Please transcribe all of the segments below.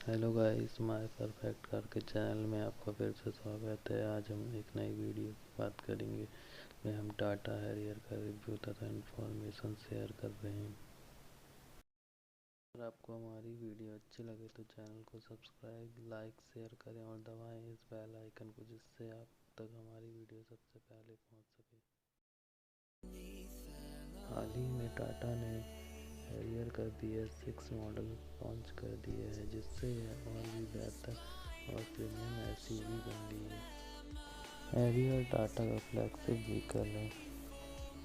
Hello guys, my perfect car के channel में आपका फिर से स्वागत है। आज हम एक नई वीडियो की बात करेंगे में हम टाटा हैरियर का रिव्यू तथा इन्फॉर्मेशन शेयर कर रहे हैं। अगर आपको हमारी वीडियो अच्छी लगे तो चैनल को सब्सक्राइब, लाइक, शेयर करें और दबाएं इस बेल आइकन को, जिससे आप तक हमारी वीडियो सबसे पहले पहुंच सके। हाल ही में टाटा ने हैरियर का BS6 मॉडल लॉन्च कर दिया है, जिससे यह और भी बेहतर और प्रीमियम SUV बन गई है। हैरियर टाटा का फ्लैगशिप व्हीकल है।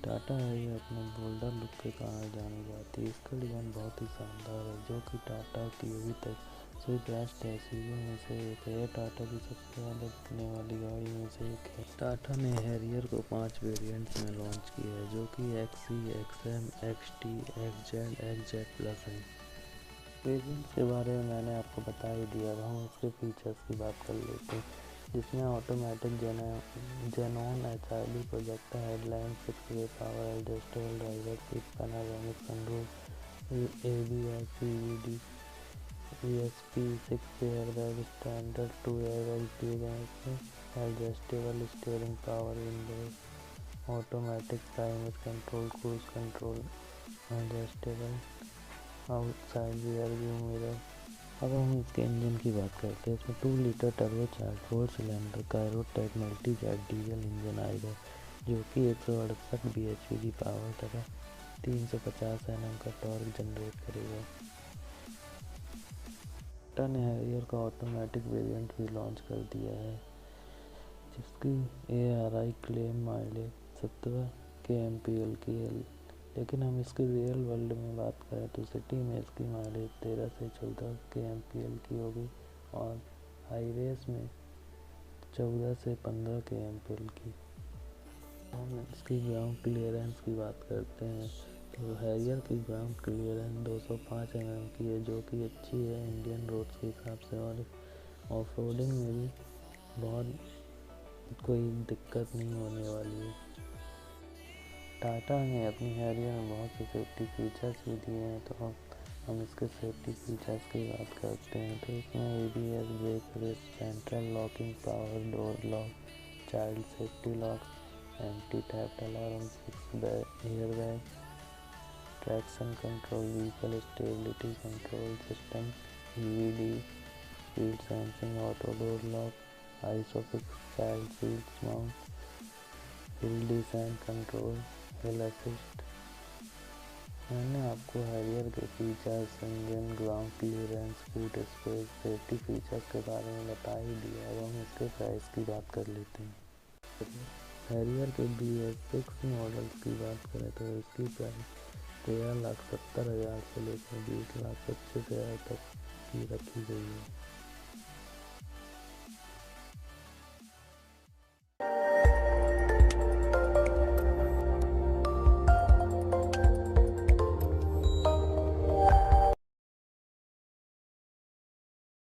टाटा हैरियर अपने बोल्डर लुक के कारण जानी जाती है। इसका डिज़ाइन बहुत ही शानदार है, जो कि टाटा की अभी तक से बेस्ट SUV में से एक है। टाटा की सबसे ज़्यादा बिकने वाली गाड़ी में से एक है। टाटा ने हैरियर को 5 वेरिएंट्स में लॉन्च किया है, जो कि XE, XM, XT, XZ, XZ plus है। वेरिएंट्स के बारे में मैंने आपको बता ही दिया। अब हम इसके फीचर्स की बात कर लेते हैं, जिसमें automatic xenon HRD projector headlight, 6 way power adjustable driver seat, panoramic sunroof, ABS, CVT, ESP, 6 airbag standard, 2 airbag दिए गए हैं, adjustable steering, power windows, automatic climate control, cruise control, adjustable outside rear view mirror. अब हम इसके engine की बात करते हैं। इसमें 2 litre turbo charge 4 cylinder Kryotec multi jet diesel engine आएगा, जो कि 168 bhp की पावर तथा 350 Nm का टॉर्क जनरेट करेगा। टाटा ने हैरियर का ऑटोमेटिक वेरिएंट भी लॉन्च कर दिया है, जिसकी ARI क्लेम माइलेज 70 kmpl की है। लेकिन हम इसकी रियल वर्ल्ड में बात करें तो सिटी में इसकी माइलेज 13 से 14 kmpl की होगी और हाईवेज में 14 से 15 kmpl की। हम इसकी ग्राउंड क्लियरेंस की बात करते हैं तो हैरियर की ग्राउंड क्लियरेंस 205 mm की है, जो कि अच्छी है इंडियन रोड्स के हिसाब से, और ऑफ रोडिंग में भी बहुत कोई दिक्कत नहीं होने वाली है। टाटा ने अपनी हैरियर में बहुत से सेफ्टी फीचर्स भी दिए हैं, तो हम इसके सेफ्टी फीचर्स की बात करते हैं। तो इसमें ABS brake rest, central locking, power door lock, child safety lock, anti theft alarm, 6 airbag, traction control, vehicle stability control system, EVD, speed sensing, auto door lock, isofix child seat mount, hill descent control, hill assist. मैंने आपको Harrier के features, engine, ground clearance, boot space, safety features के बारे में बता ही दिया। अब हम इसके प्राइस की बात कर लेते हैं। हैरियर के BS6 मॉडल्स की बात करें तो इसकी प्राइस 13,70,000 से लेकर 20,25,000 तक की रखी गई है।